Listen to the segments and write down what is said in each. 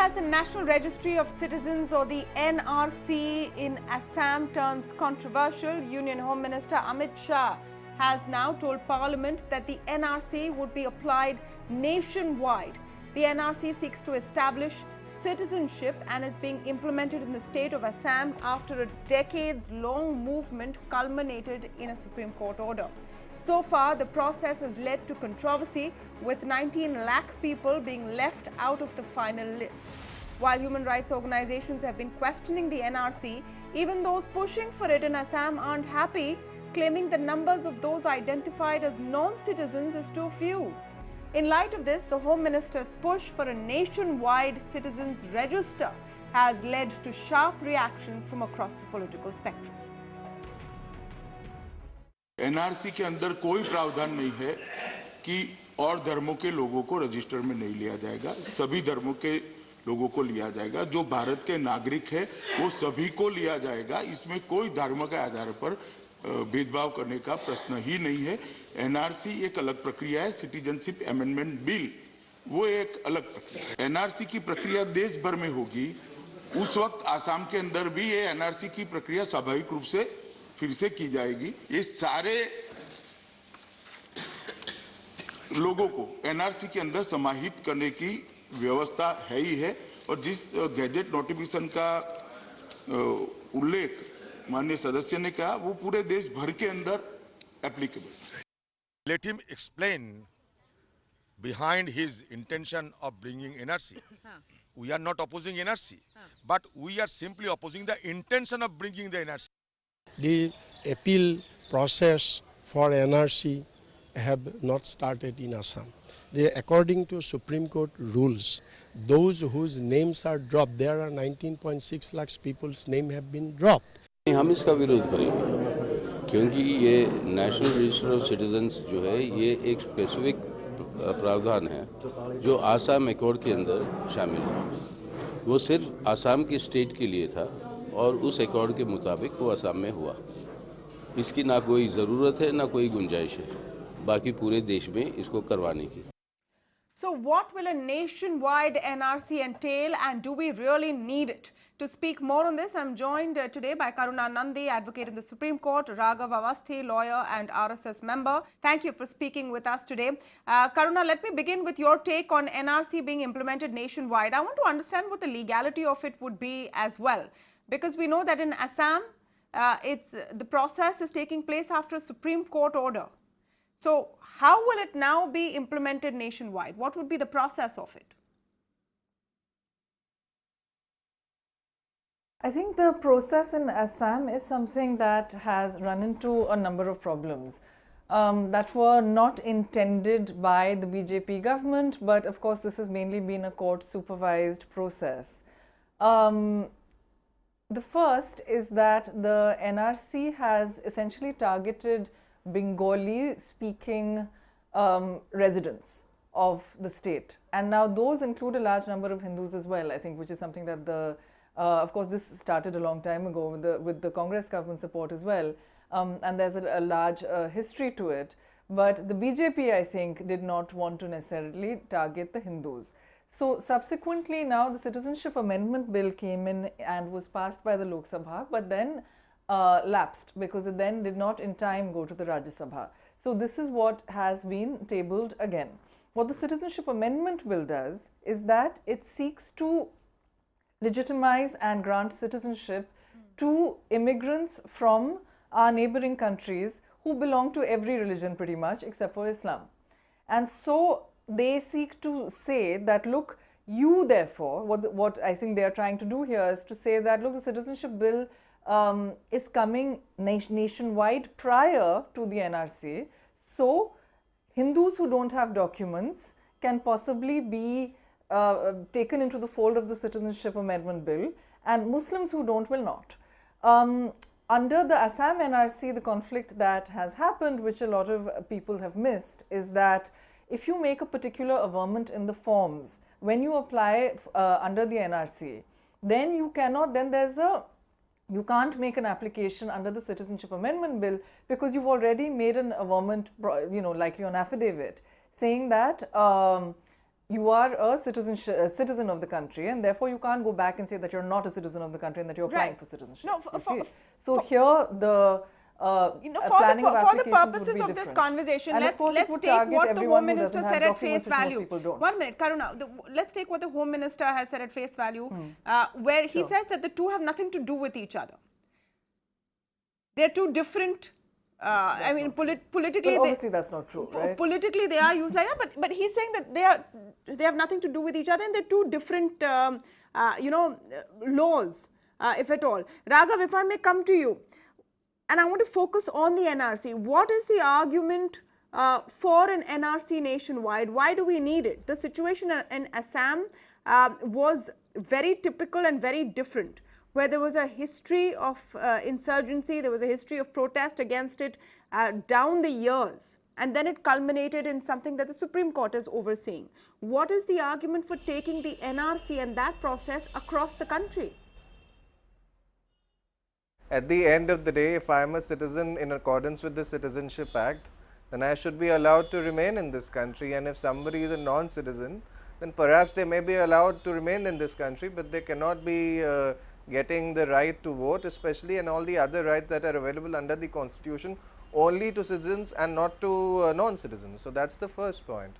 as the National Registry of Citizens or the NRC in Assam turns controversial, Union Home Minister Amit Shah has now told Parliament that the NRC would be applied nationwide. The NRC seeks to establish citizenship and is being implemented in the state of Assam after a decades-long movement culminated in a Supreme Court order. So far, the process has led to controversy, with 19 lakh people being left out of the final list. While human rights organizations have been questioning the NRC, even those pushing for it in Assam aren't happy, claiming the numbers of those identified as non-citizens is too few. In light of this, the Home Minister's push for a nationwide citizens register has led to sharp reactions from across the political spectrum. NRC के अंदर कोई प्रावधान नहीं है कि और धर्मों के लोगों को रजिस्टर में नहीं लिया जाएगा। सभी धर्मों के लोगों को लिया जाएगा। जो भारत के नागरिक है वो सभी को लिया जाएगा। इसमें कोई धर्म के आधार पर भेदभाव करने का प्रश्न ही नहीं है। एनआरसी एक अलग प्रक्रिया है, सिटीजनशिप अमेंडमेंट बिल वो एक अलग प्रक्रिया है। एनआरसी की प्रक्रिया देश भर में होगी। उस वक्त आसाम के अंदर भी ये एनआरसी की प्रक्रिया स्वाभाविक रूप से फिर से की जाएगी। ये सारे लोगों को एनआरसी के अंदर समाहित करने की व्यवस्था है ही है, और जिस गैजेट नोटिफिकेशन का उल्लेख माननीय सदस्य ने कहा वो पूरे देश भर के अंदर applicable. Let him explain behind his intention of bringing NRC. We are not opposing NRC, but we are simply opposing the intention of bringing the NRC. The appeal process for NRC have not started in Assam. According to Supreme Court rules, those whose names are dropped, there are 19.6 lakhs people's name have been dropped. हम इसका विरोध करेंगे क्योंकि ये national register of citizens जो है ये एक स्पेसिफिक प्रावधान है जो आसाम एकॉर्ड के अंदर शामिल है। वो सिर्फ आसाम की स्टेट के लिए था और उस एकॉर्ड के मुताबिक वो असम में हुआ। इसकी ना कोई ज़रूरत है ना कोई गुंजाइश है बाकी पूरे देश में इसको करवाने की। So what will a nationwide NRC entail, and do we really need it? To speak more on this, I'm joined today by Karuna Nandi, advocate in the Supreme Court, Raghav Avasthi, lawyer and RSS member. Thank you for speaking with us today. Karuna, let me begin with your take on NRC being implemented nationwide. I want to understand what the legality of it would be as well, because we know that in Assam, the process is taking place after a Supreme Court order. So how will it now be implemented nationwide? What would be the process of it? I think the process in Assam is something that has run into a number of problems that were not intended by the BJP government, but of course this has mainly been a court supervised process. The first is that the NRC has essentially targeted Bengali speaking residents of the state, and now those include a large number of Hindus as well, I think, which is something that the of course this started a long time ago with the Congress government support as well, and there's a large history to it, but the BJP, I think, did not want to necessarily target the Hindus. So subsequently now the Citizenship Amendment Bill came in and was passed by the Lok Sabha, but then lapsed because it then did not in time go to the Rajya Sabha. So this is what has been tabled again. What the Citizenship Amendment Bill does is that it seeks to legitimize and grant citizenship to immigrants from our neighboring countries who belong to every religion pretty much except for Islam. And so they seek to say that, look, you therefore, what I think they are trying to do here is to say that, look, the citizenship bill is coming nationwide prior to the NRC. So Hindus who don't have documents can possibly be taken into the fold of the Citizenship Amendment Bill, and Muslims who don't will not. Under the Assam NRC, the conflict that has happened, which a lot of people have missed, is that if you make a particular averment in the forms, when you apply under the NRC, then you cannot, then there's a, you can't make an application under the Citizenship Amendment Bill because you've already made an averment, likely on affidavit, saying that you are a citizen of the country, and therefore you can't go back and say that you're not a citizen of the country and that you're applying for citizenship. No, so here the for the purposes of this conversation, let's take what the Home Minister said at face value. 1 minute, Karuna. Let's take what the Home Minister has said at face value, where he says that the two have nothing to do with each other. They're two different. I mean, politically, obviously that's not true. Right? Politically, they are used like that, but he's saying that they have nothing to do with each other, and they're two different, laws, if at all. Raghav, if I may come to you. And I want to focus on the NRC. What is the argument for an NRC nationwide? Why do we need it? The situation in Assam was very typical and very different, where there was a history of insurgency, there was a history of protest against it down the years. And then it culminated in something that the Supreme Court is overseeing. What is the argument for taking the NRC and that process across the country? At the end of the day, if I am a citizen in accordance with the Citizenship Act, then I should be allowed to remain in this country. And if somebody is a non-citizen, then perhaps they may be allowed to remain in this country, but they cannot be getting the right to vote, especially, and all the other rights that are available under the Constitution only to citizens and not to non-citizens. So that's the first point.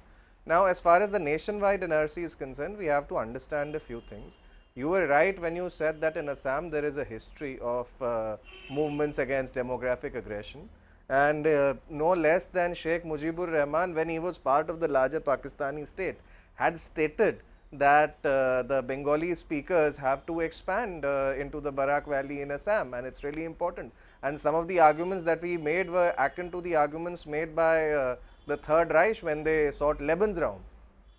Now, as far as the nationwide NRC is concerned, we have to understand a few things. You were right when you said that in Assam there is a history of movements against demographic aggression, and no less than Sheikh Mujibur Rahman, when he was part of the larger Pakistani state, had stated that the Bengali speakers have to expand into the Barak Valley in Assam, and it's really important. And some of the arguments that we made were akin to the arguments made by the Third Reich when they sought Lebensraum.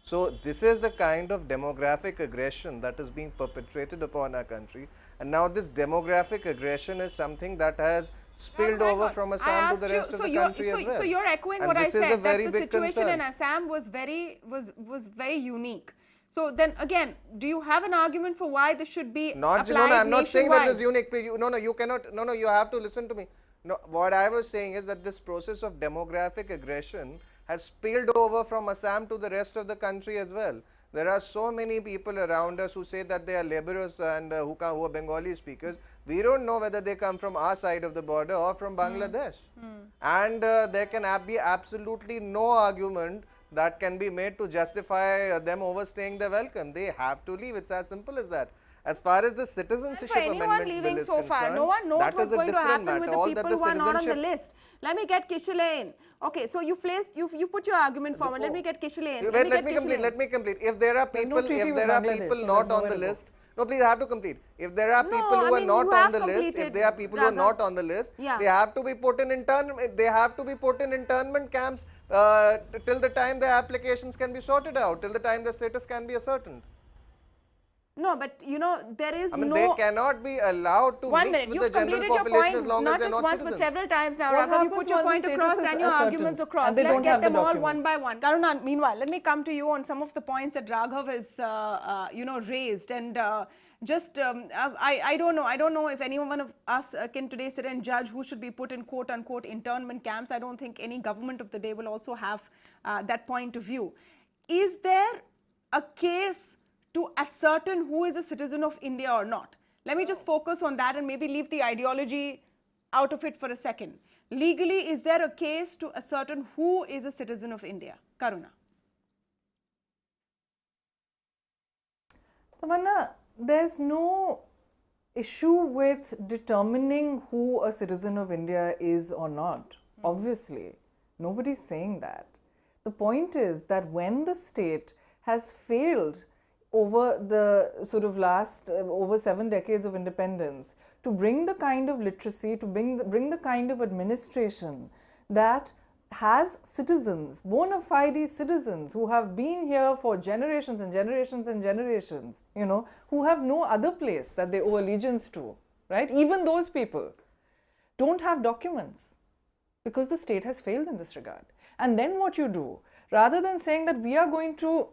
So this is the kind of demographic aggression that is being perpetrated upon our country, and now this demographic aggression is something that has spilled over from Assam to the rest of the country as well. So you're echoing what I said, that the situation in Assam was very unique. So then again, do you have an argument for why this should be applied nationwide? No, I'm not saying that it is unique. You cannot. No, you have to listen to me. No, what I was saying is that this process of demographic aggression has spilled over from Assam to the rest of the country as well. There are so many people around us who say that they are laborers and who are Bengali speakers. We don't know whether they come from our side of the border or from Bangladesh. And there can be absolutely no argument that can be made to justify them overstaying their welcome. They have to leave. It's as simple as that. As far as the citizenship amendment bill is concerned, no one knows what's going to happen matter. with the people who are not on the list. Let me get Kishule in. Okay, so you put your argument forward. Let me get Kishule in. Let me complete. If there are people, not on the list, no, please, I have to complete. If there are people who are not on the list, if there are people who are not on the list, they have to be put in internment. They have to be put in internment camps till the time their applications can be sorted out, till the time the status can be ascertained. No, but there is they cannot be allowed to mix with the general population as long as they are not citizens. Not just once, but several times now. Raghav, you put your point across and your arguments across. Let's get them all one by one. Karuna, meanwhile, let me come to you on some of the points that Raghav has, raised. And I don't know if any one of us can today sit and judge who should be put in quote-unquote internment camps. I don't think any government of the day will also have that point of view. Is there a case to ascertain who is a citizen of India or not? Let me just focus on that and maybe leave the ideology out of it for a second. Legally, is there a case to ascertain who is a citizen of India? Karuna. Tamanna, there's no issue with determining who a citizen of India is or not. Obviously, nobody's saying that. The point is that when the state has failed over the sort of last over 7 decades of independence to bring the kind of literacy, to bring the kind of administration that has citizens, bona fide citizens who have been here for generations and generations and generations, who have no other place that they owe allegiance to, right? Even those people don't have documents because the state has failed in this regard. And then what you do, rather than saying that we are going to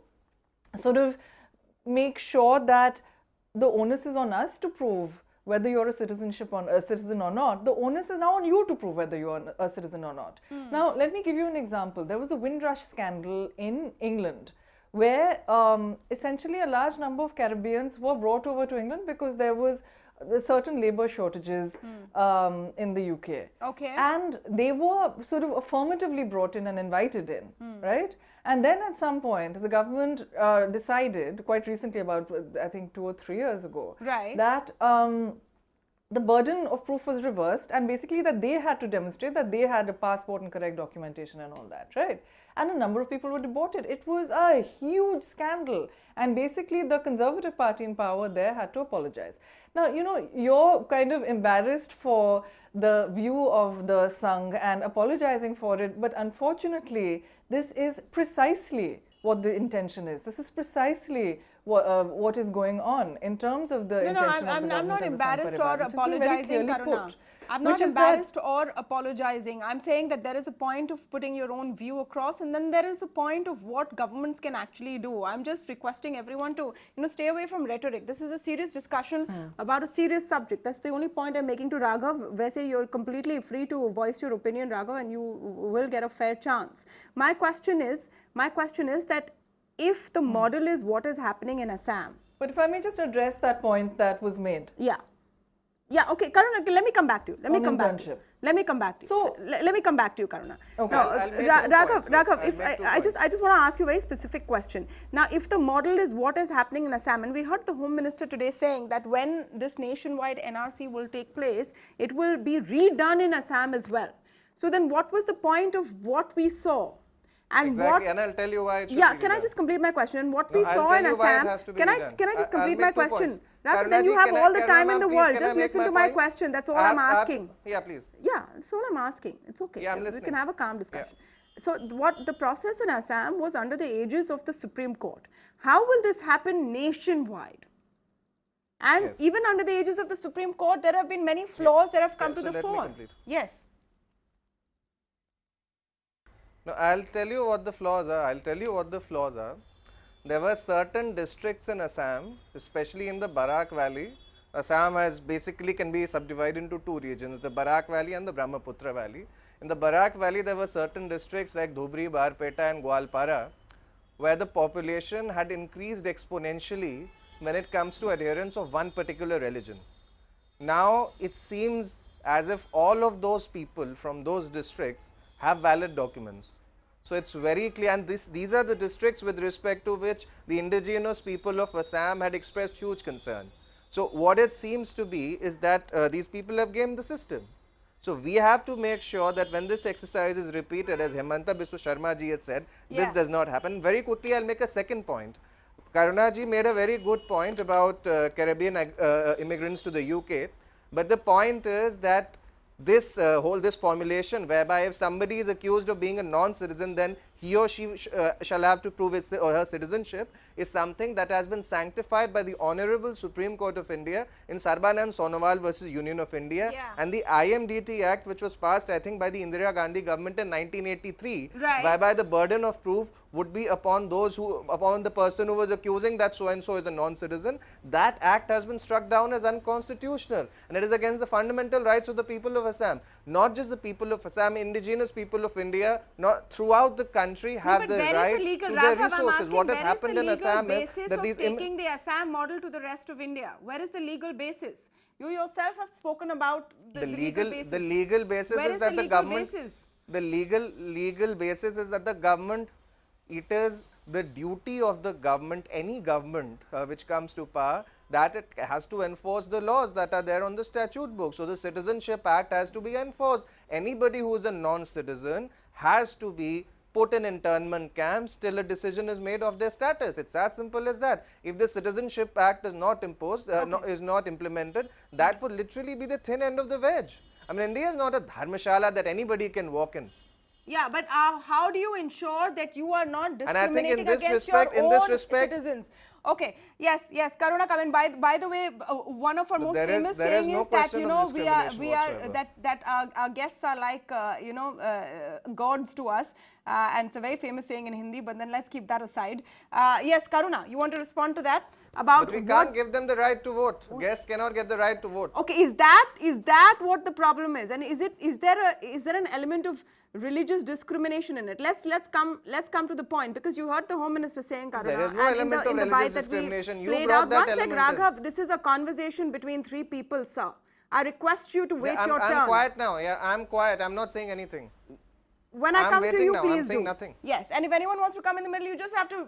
sort of make sure that the onus is on us to prove whether you're a citizen or not, the onus is now on you to prove whether you're a citizen or not. Now, let me give you an example. There was a Windrush scandal in England where essentially a large number of Caribbeans were brought over to England because there was certain labor shortages in the UK. Okay. And they were sort of affirmatively brought in and invited in, right? And then at some point, the government decided, quite recently, about I think 2 or 3 years ago, Right. that the burden of proof was reversed, and basically that they had to demonstrate that they had a passport and correct documentation and all that, right? And a number of people were deported. It was a huge scandal, and basically the Conservative Party in power there had to apologize. Now, you know, you're kind of embarrassed for the view of the Sangh and apologizing for it, but unfortunately, this is precisely what the intention is. This is precisely what is going on in terms of the intention of the government. I'm not and the embarrassed Sangh or Parivar, which has been very apologizing, clearly Karuna. put, I'm not which is that- embarrassed or apologizing. I'm saying that there is a point of putting your own view across, and then there is a point of what governments can actually do. I'm just requesting everyone to, you know, stay away from rhetoric. This is a serious discussion about a serious subject. That's the only point I'm making to Raghav. Where you're completely free to voice your opinion, Raghav, and you will get a fair chance. My question is that if the model is what is happening in Assam. But if I may just address that point that was made. Yeah. Yeah, okay, Karuna, let me come back to you. Let me On come back to you. internship. Let me come back to you. So- let me come back to you, Karuna. Okay. Now, I'll make two Raghav, points. Raghav, I'll if make two I just want to ask you a very specific question. Now, if the model is what is happening in Assam, and we heard the Home Minister today saying that when this nationwide NRC will take place, it will be redone in Assam as well. So then what was the point of what we saw? And Exactly, what, and I'll tell you why it should yeah, be can I redone. just complete my question? And what No, we I'll saw tell in you why it Assam, has to be can I redone. just I'll complete make my 2 question? points. Raghav, then you Karunaji, have can I- all the can I, time in ma'am, the please, world. can I Just make listen my to my points? question. That's all I have- I'm I have to- asking. Yeah, please. Yeah, that's all I'm asking. It's okay. Yeah, I'm We listening. can have a calm discussion. So what the process in Assam was under the aegis of the Supreme Court. How will this happen nationwide? And Yes. even under the aegis of the Supreme Court, there have been many flaws that have come to so the let me fore. complete. Yes. No, I'll tell you what the flaws are. There were certain districts in Assam, especially in the Barak Valley. Assam has basically can be subdivided into 2 regions, the Barak Valley and the Brahmaputra Valley. In the Barak Valley, there were certain districts like Dhubri, Barpeta and Gwalpara, where the population had increased exponentially when it comes to adherence of one particular religion. Now, it seems as if all of those people from those districts have valid documents. So, it's very clear, and these are the districts with respect to which the indigenous people of Assam had expressed huge concern. So, what it seems to be is that these people have gamed the system. So, we have to make sure that when this exercise is repeated, as Hemanta Biswa Sharma ji has said, this Yeah. does not happen. Very quickly, I'll make a second point. Karuna ji made a very good point about Caribbean immigrants to the UK, but the point is that this this formulation whereby if somebody is accused of being a non-citizen, then he or she shall have to prove his or her citizenship, is something that has been sanctified by the Honorable Supreme Court of India in Sarbanand Sonowal versus Union of India, Yeah. and the IMDT Act, which was passed I think by the Indira Gandhi government in 1983, Right. whereby the burden of proof would be upon the person who was accusing that so and so is a non-citizen. That act has been struck down as unconstitutional, and it is against the fundamental rights of the people of Assam. Not just the people of Assam, indigenous people of India, not throughout the country have but the where is right the legal, to Raghav, their I'm resources. asking, What has where is happened the in legal Assam is basis that of these taking the Assam model to the rest of India? Where is the legal basis? You yourself have spoken about the legal basis. the legal basis Where is is that the the legal government basis? the legal basis is that the government, it is the duty of the government, any government which comes to power, that it has to enforce the laws that are there on the statute book. So the Citizenship Act has to be enforced. Anybody who is a non-citizen has to be put in internment camps till a decision is made of their status. It's as simple as that. If the Citizenship Act is not imposed, is not implemented, that would literally be the thin end of the wedge. I mean, India is not a dharmashala that anybody can walk in. Yeah, but how do you ensure that you are not And I think discriminating in this against respect- your in this own respect- citizens? Okay, yes, Karuna, come in. By the way, one of our most there is- famous there is saying no is that, question you of know, discrimination we are whatsoever. that our guests are like, gods to us. And it's a very famous saying in Hindi, but then let's keep that aside. Yes, Karuna, you want to respond to that? About But we what can't give them the right to vote. Guests cannot get the right to vote. Okay, is that what the problem is? And is there an element of religious discrimination in it. Let's come to the point, because you heard the Home Minister saying, Karuna, There is no and element of in the religious bite that we discrimination. You played brought out. that One sec, element in. Raghav, this is a conversation between three people, sir. I request you to wait I'm, your I'm turn. quiet now. Yeah, I'm quiet. I'm not saying anything. When I I'm come to waiting you, now. please I'm saying do. nothing. Yes, and if anyone wants to come in the middle, you just have to,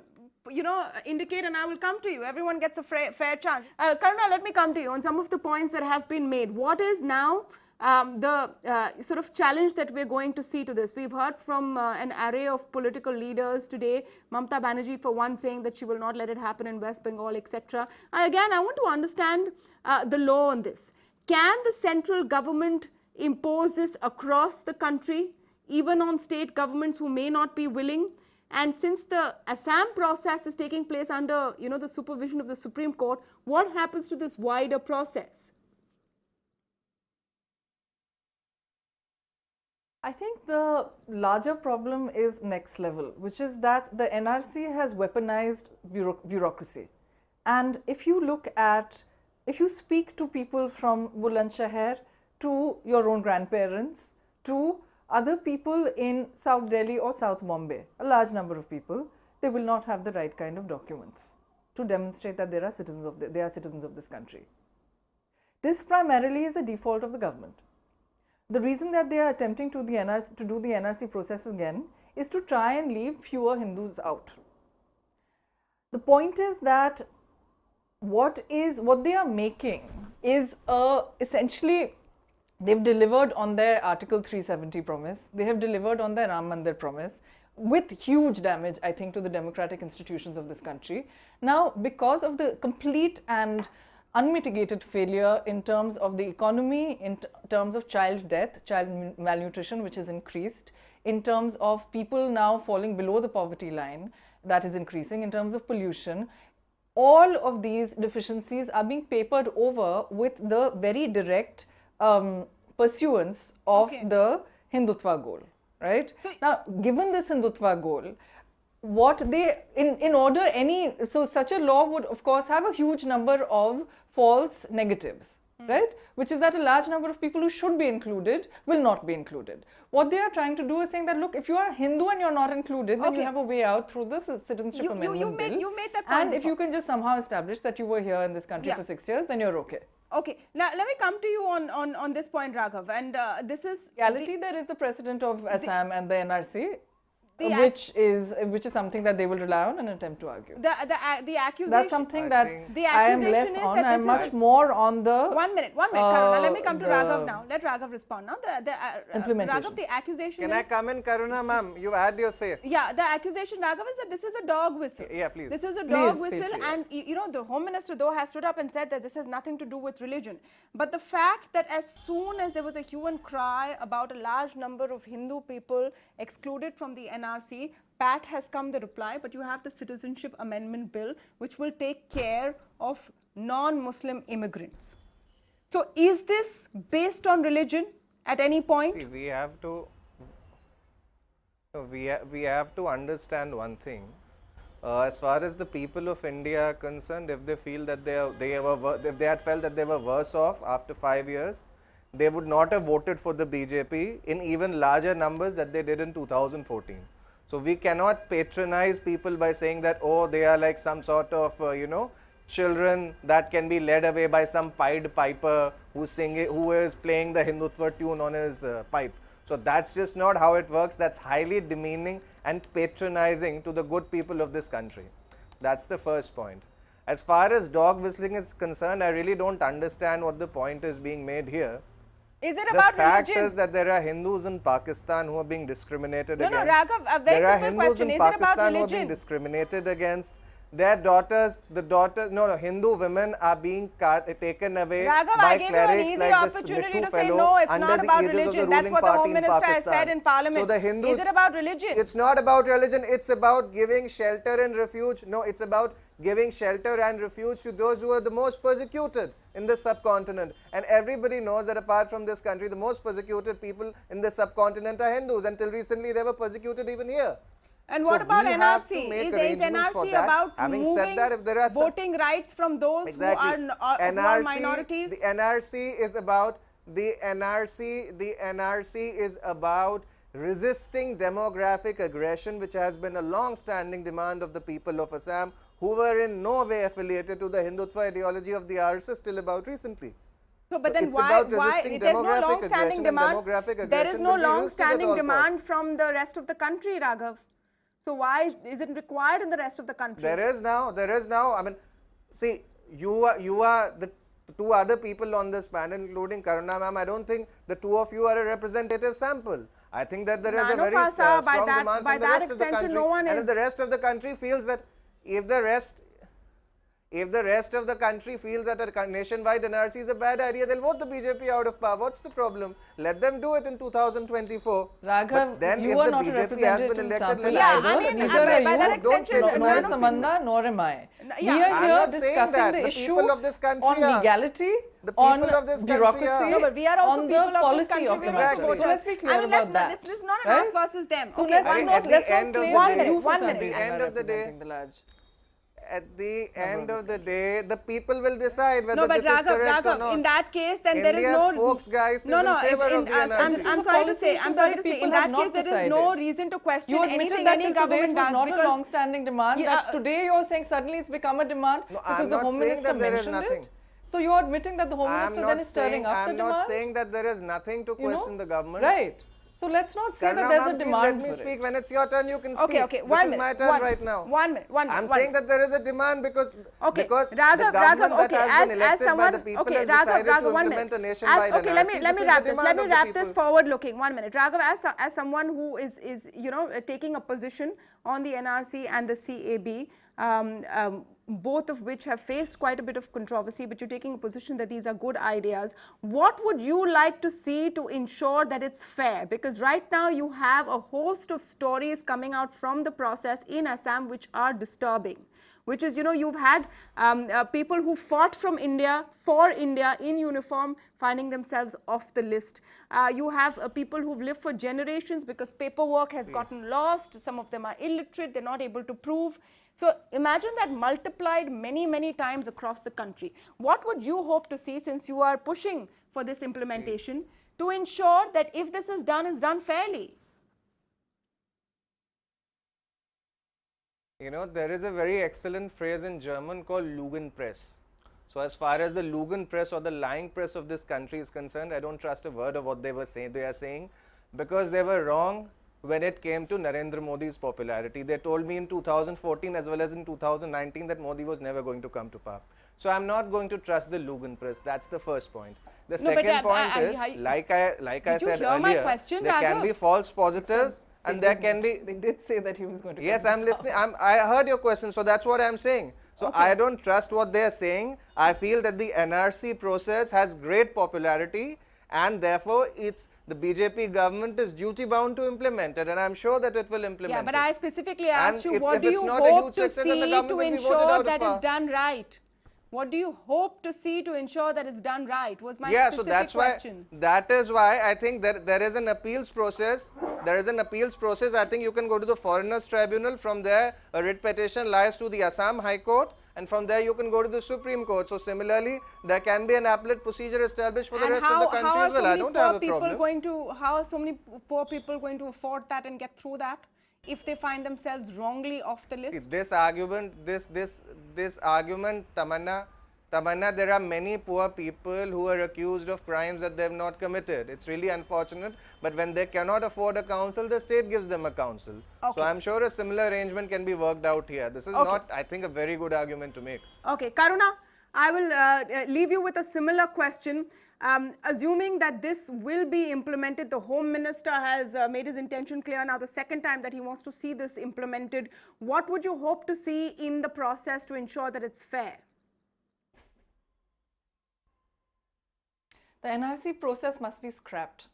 indicate, and I will come to you. Everyone gets a fair chance. Karuna, let me come to you on some of the points that have been made. What is now the sort of challenge that we're going to see to this? We've heard from an array of political leaders today. Mamata Banerjee, for one, saying that she will not let it happen in West Bengal, etc. I want to understand the law on this. Can the central government impose this across the country, even on state governments who may not be willing? And since the Assam process is taking place under, the supervision of the Supreme Court, what happens to this wider process? I think the larger problem is next level, which is that the NRC has weaponized bureaucracy. And if you speak to people from Bulandshahr, to your own grandparents, to other people in South Delhi or South Bombay, a large number of people, they will not have the right kind of documents to demonstrate that they are citizens of this country. This primarily is a default of the government. The reason that they are attempting to do the NRC process again is to try and leave fewer Hindus out. The point is that what they are making is essentially, they've delivered on their Article 370 promise. They have delivered on their Ram Mandir promise with huge damage, I think, to the democratic institutions of this country. Now, because of the complete and unmitigated failure in terms of the economy, in terms of child death, child malnutrition, which has increased, in terms of people now falling below the poverty line, that is increasing, in terms of pollution, all of these deficiencies are being papered over with the very direct pursuance of the Hindutva goal, right? So, now, given this Hindutva goal, such a law would of course have a huge number of false negatives, right? Which is that a large number of people who should be included will not be included. What they are trying to do is saying that, look, if you are Hindu and you're not included, then you have a way out through the Citizenship Amendment Bill. You made that point. And if you can just somehow establish that you were here in this country for 6 years, then you're okay. Okay, now let me come to you on this point, Raghav, and this is... reality, there is the president of Assam and the NRC, which is something that they will rely on and attempt to argue. The accusation... That's something that I am less on. I am much more on the... One minute, Karuna. Let me come to Raghav now. Let Raghav respond now. Implementation. Raghav, the accusation Can I come in, Karuna ma'am? You had your say. Yeah, the accusation, Raghav, is that this is a dog whistle. Yeah, please. This is a dog whistle, and the Home Minister, though, has stood up and said that this has nothing to do with religion. But the fact that as soon as there was a hue and cry about a large number of Hindu people excluded from the NRC, Pat has come the reply, but you have the Citizenship Amendment Bill, which will take care of non-Muslim immigrants. So is this based on religion at any point? See, we have to understand one thing. As far as the people of India are concerned, if they feel that if they had felt that they were worse off after 5 years, they would not have voted for the BJP in even larger numbers that they did in 2014. So we cannot patronize people by saying that, oh, they are like some sort of, children that can be led away by some Pied Piper who is playing the Hindutva tune on his pipe. So that's just not how it works. That's highly demeaning and patronizing to the good people of this country. That's the first point. As far as dog whistling is concerned, I really don't understand what the point is being made here. Is it about religion? The fact is that there are Hindus in Pakistan who are being discriminated against. No, Raghav, a very simple question. Is it about religion? There are Hindus in Pakistan who are being discriminated against. Their daughters, Hindu women are being taken away by clerics like this Mittu fellow under the aegis of the ruling party in Pakistan. That's what the Home Minister has said in Parliament. So the Hindus, is it about religion? It's not about religion. It's about giving shelter and refuge. No, it's about giving shelter and refuge to those who are the most persecuted in the subcontinent. And everybody knows that apart from this country, the most persecuted people in the subcontinent are Hindus. Until recently, they were persecuted even here. And what about NRC? Is NRC about removing voting rights from those who are minorities? The NRC is about resisting demographic aggression, which has been a long-standing demand of the people of Assam, who were in no way affiliated to the Hindutva ideology of the RSS till about recently. So, but then it's why about resisting there's no demographic long-standing aggression, and demand? demographic There aggression is no will be resisted at long-standing all demand costs. from the rest of the country, Raghav. So why is it required in the rest of the country? There is now. I mean, see, you are the two other people on this panel, including Karuna ma'am. I don't think the two of you are a representative sample. I think that there is a very strong demand from the rest of the country. And if the rest of the country feels that, if the rest of the country feels that a nationwide NRC is a bad idea, they'll vote the BJP out of power. What's the problem? Let them do it in 2024. Raghav, but then you if are the not BJP a has been representative elected, sample Yeah, either. I mean, Neither by are that you, extension, nor is none of- Tamanna, nor am I. Yeah. We are I'm here not saying discussing that. the The issue people of this country on are. legality, The people on of this country bureaucracy, are. No, but we are also on people the of this policy country. of We the are also country. So voters. let's be clear I mean, about that. this is not an right? us versus them. So Okay, let's one think minute. at the let's end not of claim the that day- you for one some minute. reason At the end are of the day- representing the large. At the end of the day, the people will decide whether No, but this is correct or not. in that case, then there is India's no Volksgeist no, is no. in favor of the NRC. This I'm is a sorry to policy say. issue I'm that sorry the to say. people In have that case, not there is no decided. reason to question You anything admitted that any till today it government was does not a because long-standing demand. Yeah, That today you are saying suddenly it's become a demand No, because I'm the not Home saying Minister that there is mentioned nothing. it. So you are admitting that the Home I'm Minister then not is stirring up the I'm demand. not saying that there is nothing to you know? question the government. Right. So let's not say Karuna that there's a ma'am, please demand let me for speak. it. When it's your turn, you can speak. Okay, okay. This One is minute. my turn right now. One minute. I'm saying that there is a demand because Okay, because Raghav, the government okay, that has been as elected someone, by the people okay, has Raghav, decided to one implement minute. a nationwide Okay, let NRC. me This is wrap the this. demand Let me of the wrap this people. forward looking. 1 minute. Raghav, as someone who is taking a position on the NRC and the CAB, both of which have faced quite a bit of controversy, but you're taking a position that these are good ideas. What would you like to see to ensure that it's fair? Because right now you have a host of stories coming out from the process in Assam which are disturbing. Which is, you've had people who fought from India, for India, in uniform, finding themselves off the list. You have people who've lived for generations because paperwork has gotten lost. Some of them are illiterate, they're not able to prove. So imagine that multiplied many, many times across the country. What would you hope to see, since you are pushing for this implementation, to ensure that if this is done, it's done fairly? There is a very excellent phrase in German called Lügenpresse. So as far as the Lügenpresse or the lying press of this country is concerned, I don't trust a word of what they are saying, because they were wrong when it came to Narendra Modi's popularity. They told me in 2014 as well as in 2019 that Modi was never going to come to power. So I'm not going to trust the Lügenpresse. That's the first point. The second point is, like I said earlier, there can be false positives. And there can be. They did say that he was going to. Yes, I'm listening. I heard your question, so that's what I'm saying. So okay. I don't trust what they're saying. I feel that the NRC process has great popularity, and therefore the BJP government is duty bound to implement it, and I'm sure that it will implement it. Yeah, but I specifically asked you, what if do you hope to see to ensure that it's done right? What do you hope to see to ensure that it's done right? Was my specific question. That is why I think that there is an appeals process. I think you can go to the Foreigners Tribunal. From there, a writ petition lies to the Assam High Court, and from there you can go to the Supreme Court. So similarly, there can be an appellate procedure established for the rest of the country as well. I don't have a problem. How are so many poor people going to afford that and get through that if they find themselves wrongly off the list? This argument, Tamanna, there are many poor people who are accused of crimes that they have not committed. It's really unfortunate, but when they cannot afford a counsel, the state gives them a counsel. Okay. So I'm sure a similar arrangement can be worked out here. This is not, I think, a very good argument to make. Okay, Karuna, I will leave you with a similar question. Assuming that this will be implemented, the Home Minister has made his intention clear now the second time that he wants to see this implemented. What would you hope to see in the process to ensure that it's fair? The NRC process must be scrapped.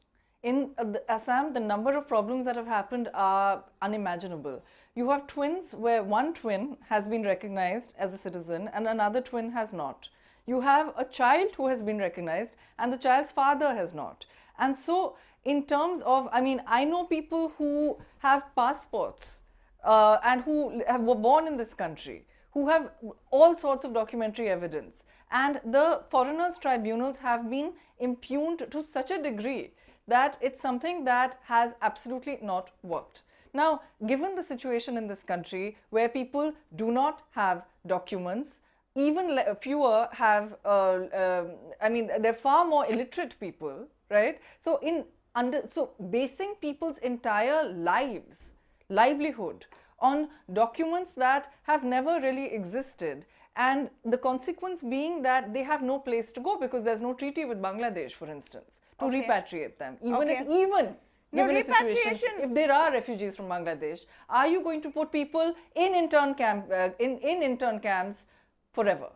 In Assam, the number of problems that have happened are unimaginable. You have twins where one twin has been recognized as a citizen and another twin has not. You have a child who has been recognized and the child's father has not. And so in terms of, I know people who have passports and who were born in this country, who have all sorts of documentary evidence. And the foreigners' tribunals have been impugned to such a degree that it's something that has absolutely not worked. Now, given the situation in this country where people do not have documents, even fewer have, I mean, there are far more illiterate people, right? So, so basing people's entire livelihood on documents that have never really existed, and the consequence being that they have no place to go because there's no treaty with Bangladesh, for instance, to repatriate them. Given a situation, if there are refugees from Bangladesh, are you going to put people in intern camps forever?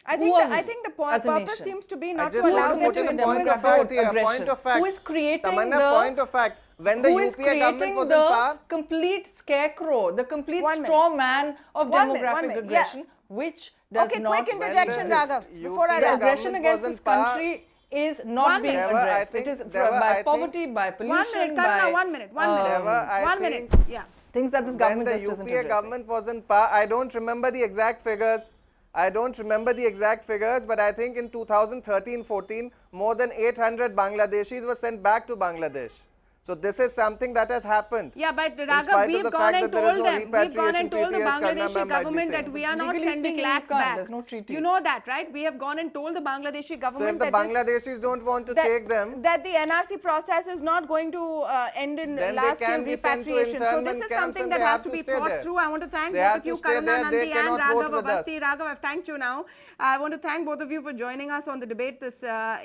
I think the purpose seems to be not to allow them to point of fact here. Point of fact. Who is creating Tamanna, point of fact. When the UPA government was in power, complete scarecrow, the complete straw man of demographic aggression, which does not. Quick interjection, Raghav. Before I the aggression against this country is not being addressed. It is by poverty, by pollution, by... One minute. Yeah. Things that this government just isn't When the addressing. UPA government was in power, I don't remember the exact figures. But I think in 2013-14, more than 800 Bangladeshis were sent back to Bangladesh. So this is something that has happened. Yeah, but Raghav, we've gone and told them, we've gone and told the Bangladeshi government that we are not sending lakhs back. There's no treaty. You know that, right? We have gone and told the Bangladeshi government so if the Bangladeshis don't want to take them, that the NRC process is not going to end in large-scale repatriation. So this is something that has to be thought through. I want to thank both of you, Karuna Nandi and Raghav Avasthi. Raghav, I've thanked you now. I want to thank both of you for joining us on the debate this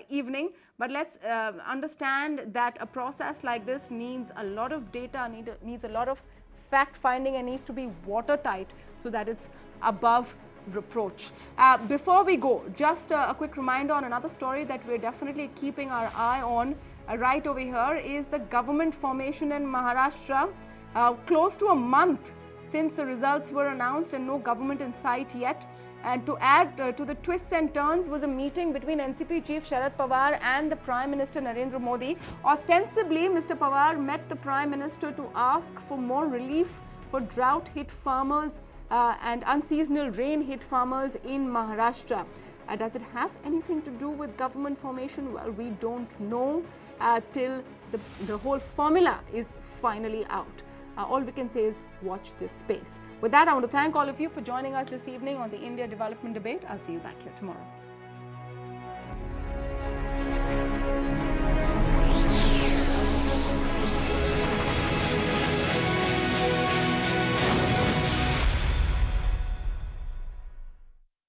evening. But let's understand that a process like this needs a lot of data, needs a lot of fact-finding, and needs to be watertight so that it's above reproach. Before we go, just a quick reminder on another story that we're definitely keeping our eye on right over here is the government formation in Maharashtra. Close to a month since the results were announced and no government in sight yet. And to add to the twists and turns was a meeting between NCP Chief Sharad Pawar and the Prime Minister Narendra Modi. Ostensibly, Mr. Pawar met the Prime Minister to ask for more relief for drought-hit farmers and unseasonal rain-hit farmers in Maharashtra. Does it have anything to do with government formation? Well, we don't know till the whole formula is finally out. All we can say is watch this space. With that, I want to thank all of you for joining us this evening on the India Development Debate. I'll see you back here tomorrow.